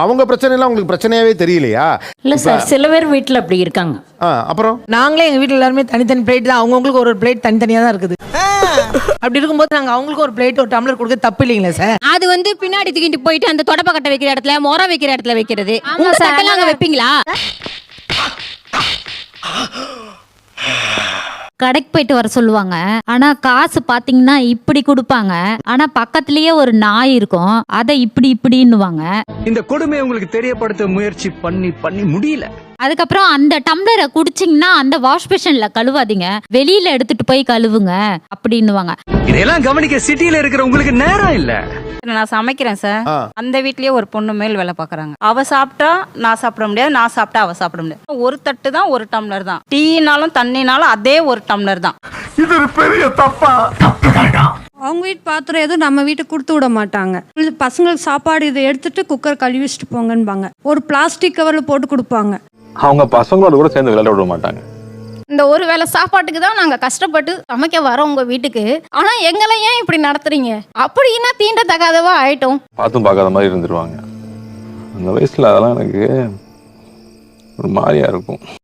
அவங்க பிரச்சனை எல்லாம் உங்களுக்கு பிரச்சனையாவே தெரியலையா? இல்ல சார், சில பேர் வீட்டுல அப்படி இருக்காங்க. அப்புறம் நாங்களே எங்க வீட்டுல எல்லாருமே தனித்தனி பிளேட் தான், அவங்களுக்கு ஒரு பிளேட் தனித்தனியா தான் இருக்குது. அப்படி இருக்கும்போது நாங்க அவங்களுக்கு ஒரு பிளேட் ஒரு டம்ளர் கொடுக்க தப்பு இல்லைங்களா சார்? அது வந்து பின்னாடி தூக்கிட்டு போயிட்டு அந்த தொடப்ப கட்டை வைக்கிற இடத்துல மொர வைக்கிற இடத்துல வைக்கிறது. உங்க தட்டெல்லாம் அங்க வைப்பீங்களா? கடைக்கு போயிட்டு வர சொல்லுவாங்க. ஆனா காசு பாத்தீங்கன்னா இப்படி கொடுப்பாங்க. ஆனா பக்கத்துலயே ஒரு நாய் இருக்கும், அதை இப்படின்னுவாங்க. இந்த கொடுமையை உங்களுக்கு தெரியப்படுத்த முயற்சி பண்ணி முடியல. அதுக்கப்புறம் அந்த டம்ளரை குடிச்சிங்கன்னா அந்த வாஷ் பேஷன்ல கழுவாதீங்க, வெளியில எடுத்துட்டு போய் கழுவுங்க அப்படின்னுவாங்க. இதெல்லாம் கவனிக்க சிட்டில இருக்கிற உங்களுக்கு நேரம் இல்ல. நான் சமைக்கிறேன் சார். அந்த வீட்லயே ஒரு பொண்ணு மேல் வேலை பாக்குறாங்க. அவ சாப்பிட்டா நான் சாப்பிட முடியாது, நான் சாப்பிட்டா அவ சாப்பிட முடியாது. ஒரு தட்டு தான், ஒரு டம்ளர் தான். டீனாலும் தண்ணினாலும் அதே ஒரு டம்ளர் தான். இது ஒரு பெரிய தப்பா? அவங்க வீட்டு பாத்திரம் எதுவும் நம்ம வீட்டுக்கு கொடுத்து விட மாட்டாங்க. பசங்களுக்கு சாப்பாடு இதை எடுத்துட்டு குக்கர் கழுவி வச்சுட்டு போங்கன்பாங்க. ஒரு பிளாஸ்டிக் கவர்ல போட்டு கொடுப்பாங்க. அவங்க பசங்களோட கூட சேர்ந்து விளையாட விட மாட்டாங்க. இந்த ஒரு வேளை சாப்பாட்டுக்கு தான் நாங்க கஷ்டப்பட்டு சமைக்க வரோம் உங்க வீட்டுக்கு. ஆனா எங்களை ஏன் இப்படி நடத்துறீங்க? அப்படின்னா தீண்டத்தகாதவா ஆயிட்டோம். பார்த்தும் பார்க்காத மாதிரி இருந்துருவாங்க. அந்த வயசுல அதெல்லாம் எனக்கு ஒரு மாதிரியா இருக்கும்.